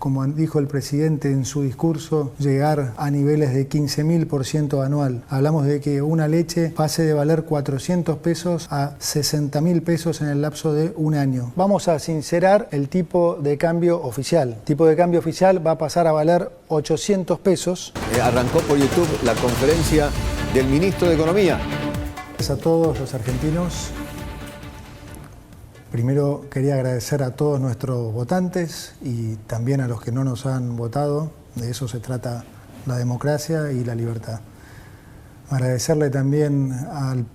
como dijo el presidente en su discurso, llegar a niveles de 15.000% anual. Hablamos de que una leche pase de valer 400 pesos a 60.000 pesos en el lapso de un año. Vamos a sincerar el tipo de cambio oficial. El tipo de cambio oficial va a pasar a valer 800 pesos. Arrancó por YouTube la conferencia del ministro de Economía. Gracias a todos los argentinos. Primero quería agradecer a todos nuestros votantes y también a los que no nos han votado. De eso se trata la democracia y la libertad. Agradecerle también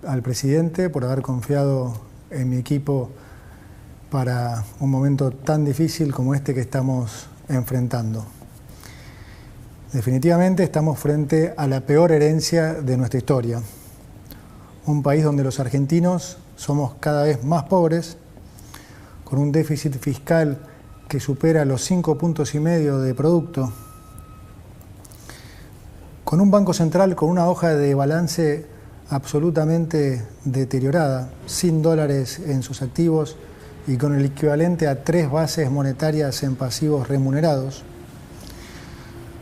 al presidente por haber confiado en mi equipo para un momento tan difícil como este que estamos enfrentando. Definitivamente estamos frente a la peor herencia de nuestra historia. Un país donde los argentinos somos cada vez más pobres, con un déficit fiscal que supera los 5,5 puntos de producto, con un Banco Central con una hoja de balance absolutamente deteriorada, sin dólares en sus activos y con el equivalente a 3 bases monetarias en pasivos remunerados.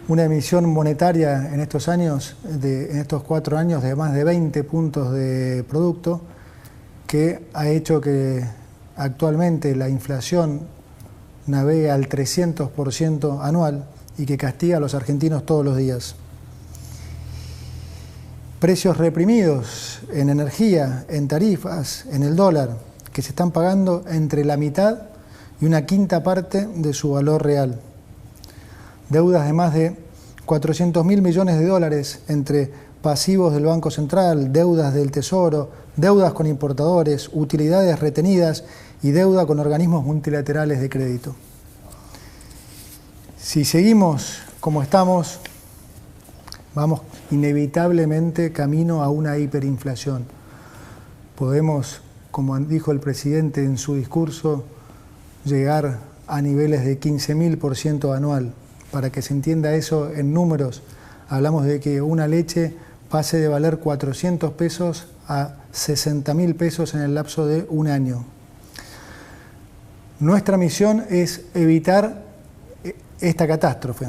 Una emisión monetaria en estos años, en estos 4 años, de más de 20 puntos de producto, que ha hecho que actualmente la inflación navega al 300% anual y que castiga a los argentinos todos los días. Precios reprimidos en energía, en tarifas, en el dólar, que se están pagando entre la mitad y una quinta parte de su valor real. Deudas de más de 400.000 millones de dólares entre pasivos del Banco Central, deudas del Tesoro, deudas con importadores, utilidades retenidas y deuda con organismos multilaterales de crédito. Si seguimos como estamos, vamos inevitablemente camino a una hiperinflación. Podemos, como dijo el presidente en su discurso, llegar a niveles de 15.000% anual. Para que se entienda eso en números, hablamos de que una leche pase de valer 400 pesos a 60.000 pesos en el lapso de un año. Nuestra misión es evitar esta catástrofe.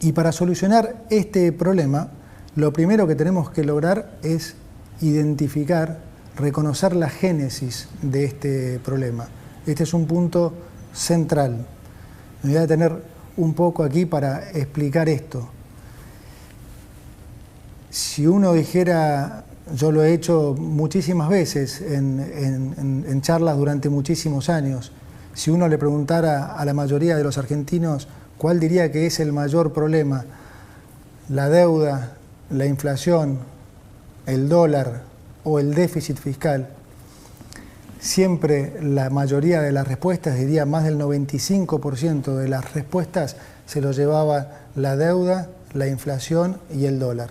Y para solucionar este problema, lo primero que tenemos que lograr es identificar, reconocer la génesis de este problema. Este es un punto central. Me voy a detener un poco aquí para explicar esto. Si uno dijera, yo lo he hecho muchísimas veces en charlas durante muchísimos años, si uno le preguntara a la mayoría de los argentinos cuál diría que es el mayor problema, la deuda, la inflación, el dólar o el déficit fiscal, siempre la mayoría de las respuestas, diría más del 95% de las respuestas, se lo llevaba la deuda, la inflación y el dólar.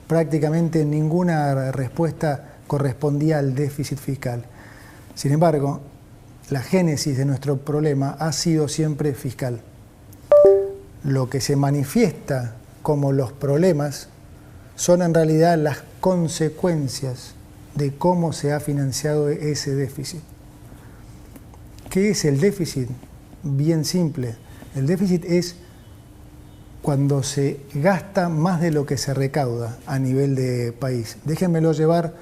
Prácticamente ninguna respuesta correspondía al déficit fiscal. Sin embargo, la génesis de nuestro problema ha sido siempre fiscal. Lo que se manifiesta como los problemas son en realidad las consecuencias de cómo se ha financiado ese déficit. ¿Qué es el déficit? Bien simple. El déficit es cuando se gasta más de lo que se recauda a nivel de país. Déjenmelo llevar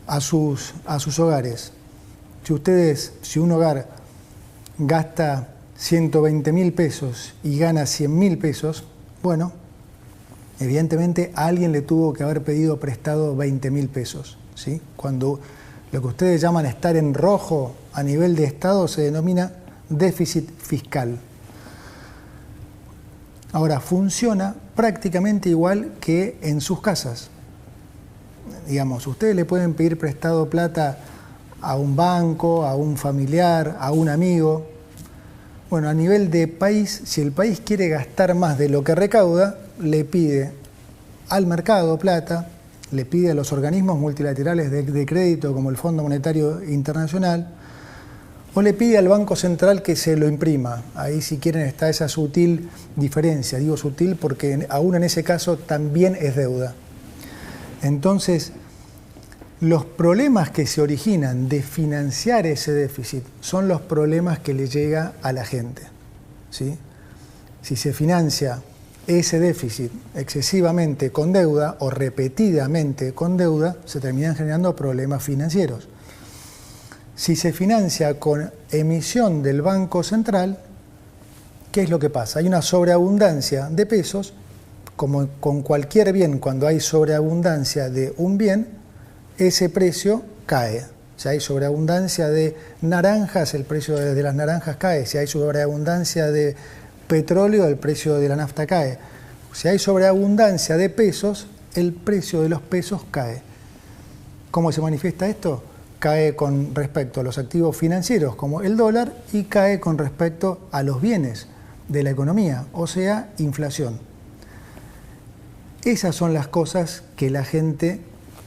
a sus hogares. Si un hogar gasta 120.000 pesos y gana 100.000 pesos, bueno, evidentemente a alguien le tuvo que haber pedido prestado 20.000 pesos, ¿sí? Cuando lo que ustedes llaman estar en rojo a nivel de Estado se denomina déficit fiscal. Ahora, funciona prácticamente igual que en sus casas. Digamos, ustedes le pueden pedir prestado plata a un banco, a un familiar, a un amigo. Bueno, a nivel de país, si el país quiere gastar más de lo que recauda, le pide al mercado plata, le pide a los organismos multilaterales de crédito como el Fondo Monetario Internacional, o le pide al Banco Central que se lo imprima. Ahí, si quieren, está esa sutil diferencia. Digo sutil porque aún en ese caso también es deuda. Entonces, los problemas que se originan de financiar ese déficit son los problemas que le llega a la gente. ¿sí? Si se financia ese déficit excesivamente con deuda o repetidamente con deuda, se terminan generando problemas financieros. Si se financia con emisión del Banco Central, ¿qué es lo que pasa? Hay una sobreabundancia de pesos, como con cualquier bien, cuando hay sobreabundancia de un bien, ese precio cae. Si hay sobreabundancia de naranjas, el precio de las naranjas cae. Si hay sobreabundancia de petróleo, el precio de la nafta cae. Si hay sobreabundancia de pesos, el precio de los pesos cae. ¿Cómo se manifiesta esto? Cae con respecto a los activos financieros, como el dólar, y cae con respecto a los bienes de la economía, o sea, inflación. Esas son las cosas que la gente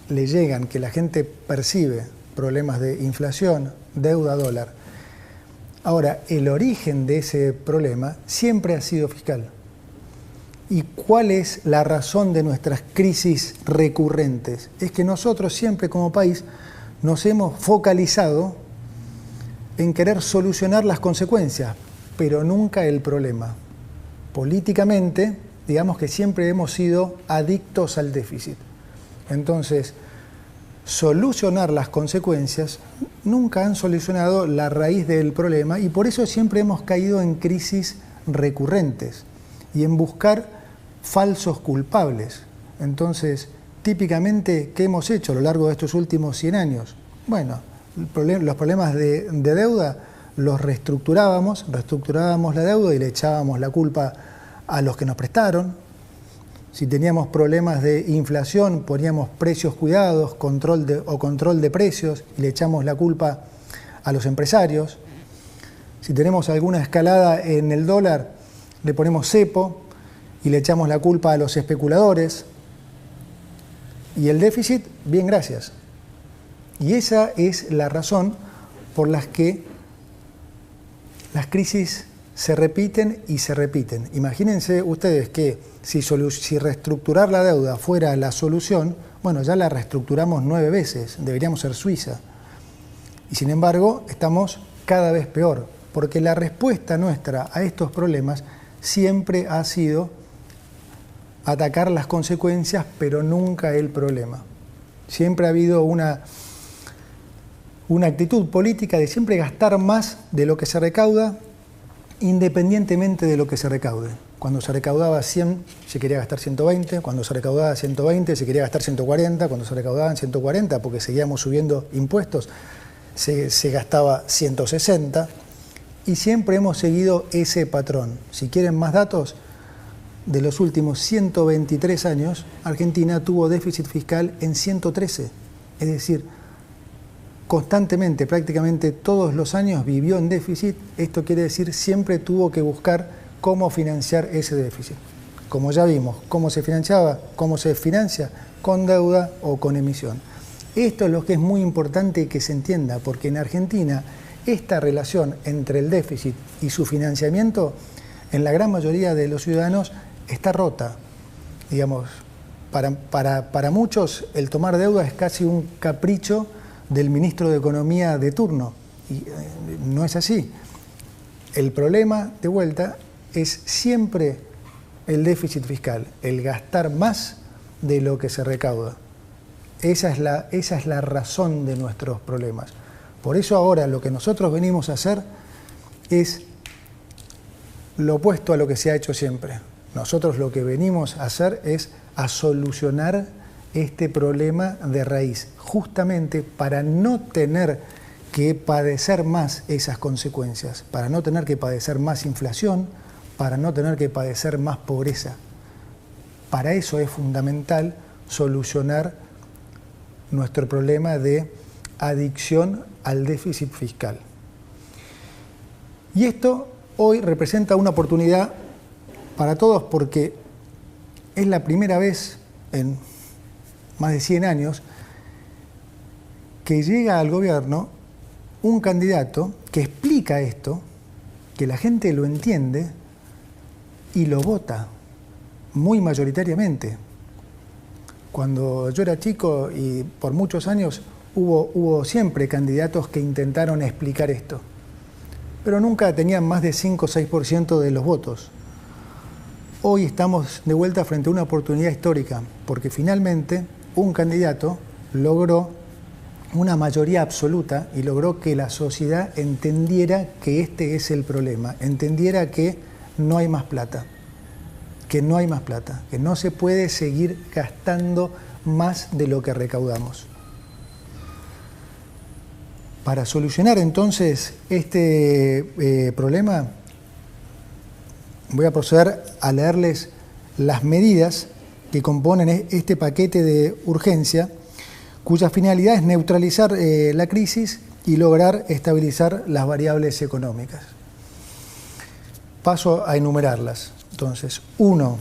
le llegan, que la gente percibe, problemas de inflación, deuda, dólar. Ahora, el origen de ese problema siempre ha sido fiscal. ¿Y cuál es la razón de nuestras crisis recurrentes? Es que nosotros siempre como país nos hemos focalizado en querer solucionar las consecuencias, pero nunca el problema. Políticamente, digamos que siempre hemos sido adictos al déficit. Entonces, solucionar las consecuencias nunca han solucionado la raíz del problema y por eso siempre hemos caído en crisis recurrentes y en buscar falsos culpables. Entonces, típicamente, ¿qué hemos hecho a lo largo de estos últimos 100 años? Bueno, los problemas de deuda los reestructurábamos la deuda y le echábamos la culpa a los que nos prestaron. Si teníamos problemas de inflación, poníamos precios cuidados, control de precios y le echamos la culpa a los empresarios. Si tenemos alguna escalada en el dólar, le ponemos cepo y le echamos la culpa a los especuladores. Y el déficit, bien, gracias. Y esa es la razón por la que las crisis se repiten y se repiten. Imagínense ustedes que si reestructurar la deuda fuera la solución, bueno, ya la reestructuramos 9 veces, deberíamos ser Suiza. Y sin embargo, estamos cada vez peor, porque la respuesta nuestra a estos problemas siempre ha sido atacar las consecuencias, pero nunca el problema. Siempre ha habido una actitud política de siempre gastar más de lo que se recauda, independientemente de lo que se recaude. Cuando se recaudaba 100, se quería gastar 120, cuando se recaudaba 120, se quería gastar 140, cuando se recaudaban 140, porque seguíamos subiendo impuestos, se gastaba 160, y siempre hemos seguido ese patrón. Si quieren más datos, de los últimos 123 años, Argentina tuvo déficit fiscal en 113, es decir, constantemente, prácticamente todos los años vivió en déficit. Esto quiere decir siempre tuvo que buscar cómo financiar ese déficit. Como ya vimos, cómo se financiaba, cómo se financia, con deuda o con emisión. Esto es lo que es muy importante que se entienda, porque en Argentina esta relación entre el déficit y su financiamiento, en la gran mayoría de los ciudadanos, está rota. Digamos, para muchos el tomar deuda es casi un capricho del ministro de Economía de turno, y no es así. El problema, de vuelta, es siempre el déficit fiscal, el gastar más de lo que se recauda. Esa es la razón de nuestros problemas. Por eso ahora lo que nosotros venimos a hacer es lo opuesto a lo que se ha hecho siempre. Nosotros lo que venimos a hacer es a solucionar este problema de raíz, justamente para no tener que padecer más esas consecuencias, para no tener que padecer más inflación, para no tener que padecer más pobreza. Para eso es fundamental solucionar nuestro problema de adicción al déficit fiscal. Y esto hoy representa una oportunidad para todos porque es la primera vez en más de 100 años que llega al gobierno un candidato que explica esto, que la gente lo entiende y lo vota muy mayoritariamente. Cuando yo era chico y por muchos años hubo siempre candidatos que intentaron explicar esto. pero nunca tenían más de 5 o 6% de los votos. Hoy estamos de vuelta frente a una oportunidad histórica, porque finalmente un candidato logró una mayoría absoluta y logró que la sociedad entendiera que este es el problema, entendiera que no hay más plata, que no se puede seguir gastando más de lo que recaudamos. Para solucionar entonces este problema, voy a proceder a leerles las medidas que componen este paquete de urgencia, cuya finalidad es neutralizar la crisis y lograr estabilizar las variables económicas. Paso a enumerarlas. Entonces, 1.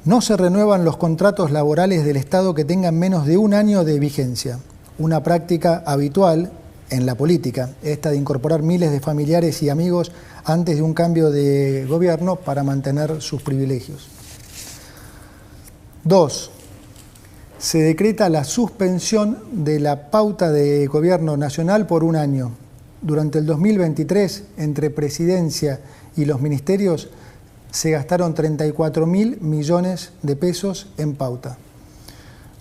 No se renuevan los contratos laborales del Estado que tengan menos de un año de vigencia. Una práctica habitual en la política, esta de incorporar miles de familiares y amigos antes de un cambio de gobierno para mantener sus privilegios. 2. Se decreta la suspensión de la pauta de gobierno nacional por un año. Durante el 2023, entre Presidencia y los ministerios, se gastaron 34.000 millones de pesos en pauta.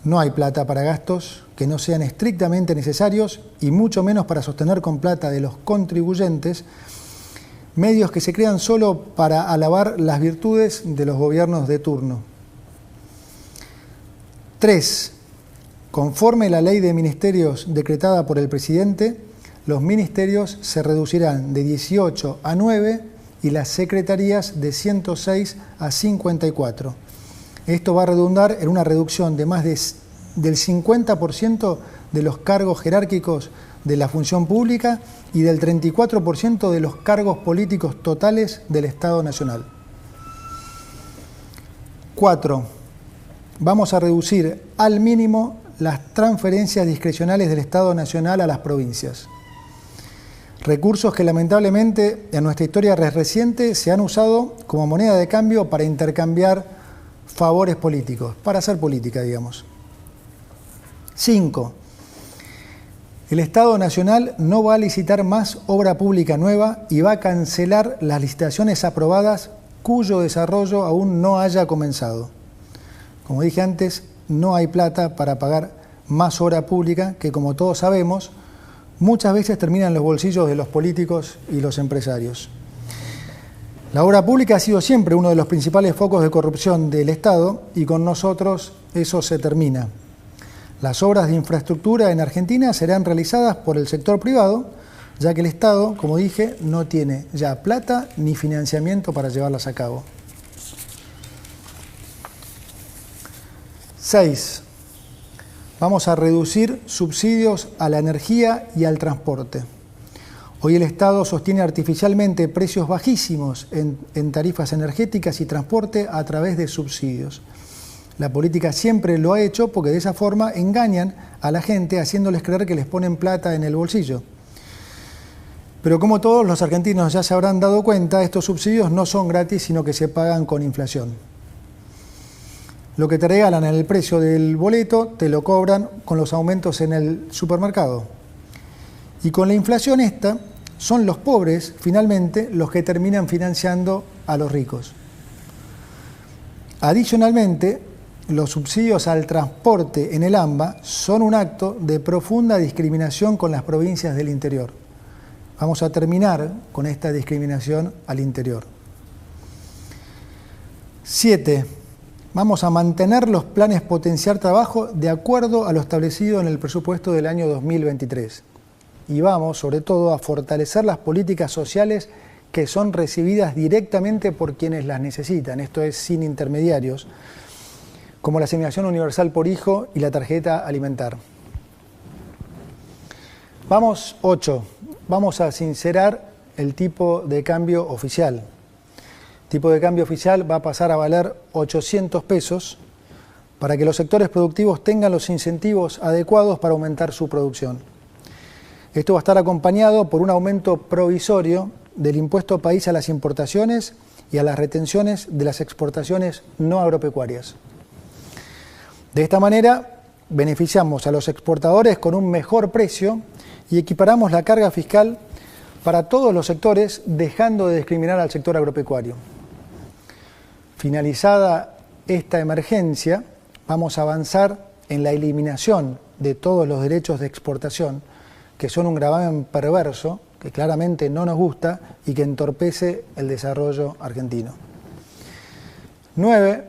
No hay plata para gastos que no sean estrictamente necesarios y mucho menos para sostener con plata de los contribuyentes medios que se crean solo para alabar las virtudes de los gobiernos de turno. 3. Conforme la ley de ministerios decretada por el presidente, los ministerios se reducirán de 18 a 9 y las secretarías de 106 a 54. Esto va a redundar en una reducción de más del 50% de los cargos jerárquicos de la función pública y del 34% de los cargos políticos totales del Estado Nacional. 4. Vamos a reducir al mínimo las transferencias discrecionales del Estado Nacional a las provincias. Recursos que lamentablemente en nuestra historia reciente se han usado como moneda de cambio para intercambiar favores políticos, para hacer política, digamos. 5. El Estado Nacional no va a licitar más obra pública nueva y va a cancelar las licitaciones aprobadas cuyo desarrollo aún no haya comenzado. Como dije antes, no hay plata para pagar más obra pública que, como todos sabemos, muchas veces termina en los bolsillos de los políticos y los empresarios. La obra pública ha sido siempre uno de los principales focos de corrupción del Estado y con nosotros eso se termina. Las obras de infraestructura en Argentina serán realizadas por el sector privado, ya que el Estado, como dije, no tiene ya plata ni financiamiento para llevarlas a cabo. 6. Vamos a reducir subsidios a la energía y al transporte. Hoy el Estado sostiene artificialmente precios bajísimos en tarifas energéticas y transporte a través de subsidios. La política siempre lo ha hecho porque de esa forma engañan a la gente haciéndoles creer que les ponen plata en el bolsillo. Pero como todos los argentinos ya se habrán dado cuenta, estos subsidios no son gratis, sino que se pagan con inflación. Lo que te regalan en el precio del boleto, te lo cobran con los aumentos en el supermercado. Y con la inflación esta, son los pobres, finalmente, los que terminan financiando a los ricos. Adicionalmente, los subsidios al transporte en el AMBA son un acto de profunda discriminación con las provincias del interior. Vamos a terminar con esta discriminación al interior. 7. Vamos a mantener los planes potenciar trabajo de acuerdo a lo establecido en el presupuesto del año 2023. Y vamos, sobre todo, a fortalecer las políticas sociales que son recibidas directamente por quienes las necesitan, esto es, sin intermediarios, como la asignación universal por hijo y la tarjeta alimentar. 8. Vamos a sincerar el tipo de cambio oficial. El tipo de cambio oficial va a pasar a valer 800 pesos para que los sectores productivos tengan los incentivos adecuados para aumentar su producción. Esto va a estar acompañado por un aumento provisorio del impuesto país a las importaciones y a las retenciones de las exportaciones no agropecuarias. De esta manera, beneficiamos a los exportadores con un mejor precio y equiparamos la carga fiscal para todos los sectores, dejando de discriminar al sector agropecuario. Finalizada esta emergencia, vamos a avanzar en la eliminación de todos los derechos de exportación, que son un gravamen perverso, que claramente no nos gusta y que entorpece el desarrollo argentino. 9.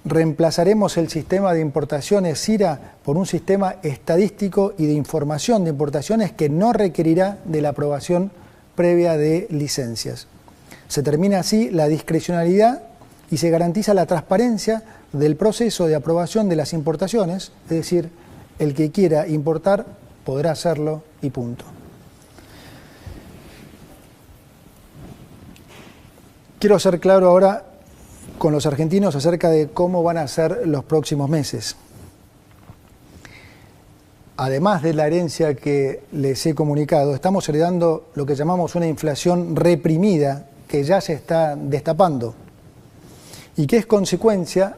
Reemplazaremos el sistema de importaciones SIRA por un sistema estadístico y de información de importaciones que no requerirá de la aprobación previa de licencias. Se termina así la discrecionalidad y se garantiza la transparencia del proceso de aprobación de las importaciones, es decir, el que quiera importar podrá hacerlo y punto. Quiero ser claro ahora con los argentinos acerca de cómo van a ser los próximos meses. Además de la herencia que les he comunicado, estamos heredando lo que llamamos una inflación reprimida que ya se está destapando y que es consecuencia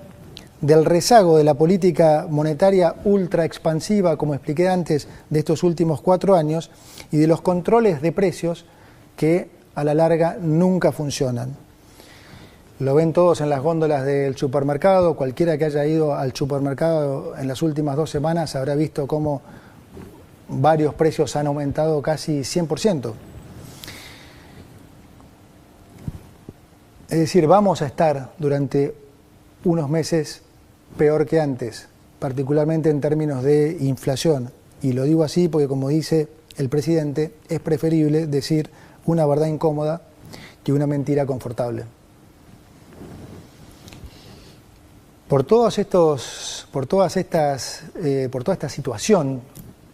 del rezago de la política monetaria ultra expansiva, como expliqué antes, de estos últimos 4 años y de los controles de precios que a la larga nunca funcionan. Lo ven todos en las góndolas del supermercado. Cualquiera que haya ido al supermercado en las últimas 2 semanas habrá visto cómo varios precios han aumentado casi 100%. Es decir, vamos a estar durante unos meses peor que antes, particularmente en términos de inflación. Y lo digo así porque, como dice el presidente, es preferible decir una verdad incómoda que una mentira confortable. Por toda esta situación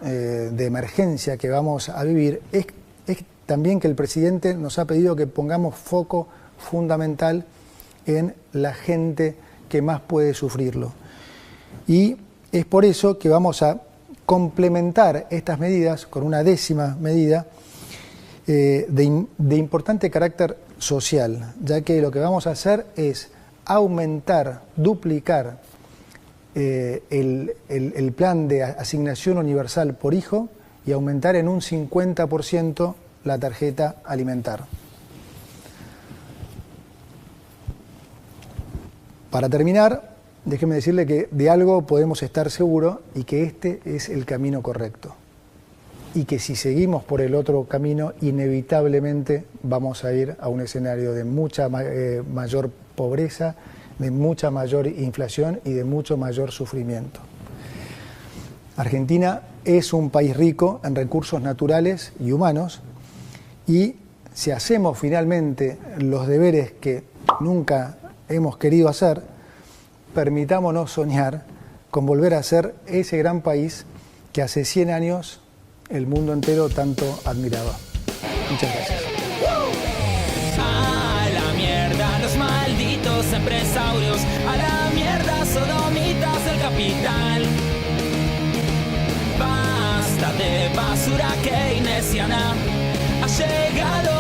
de emergencia que vamos a vivir, es también que el presidente nos ha pedido que pongamos foco fundamental en la gente que más puede sufrirlo. Y es por eso que vamos a complementar estas medidas con una 10ª medida de importante carácter social, ya que lo que vamos a hacer es aumentar, duplicar el plan de asignación universal por hijo y aumentar en un 50% la tarjeta alimentar. Para terminar, déjeme decirle que de algo podemos estar seguros y que este es el camino correcto. Y que si seguimos por el otro camino, inevitablemente vamos a ir a un escenario de mucha mayor pobreza, de mucha mayor inflación y de mucho mayor sufrimiento. Argentina es un país rico en recursos naturales y humanos y si hacemos finalmente los deberes que nunca hemos querido hacer, permitámonos soñar con volver a ser ese gran país que hace 100 años el mundo entero tanto admiraba. Muchas gracias. A la mierda los malditos empresarios, a la mierda sodomitas del capital. Basta de basura keynesiana, ha llegado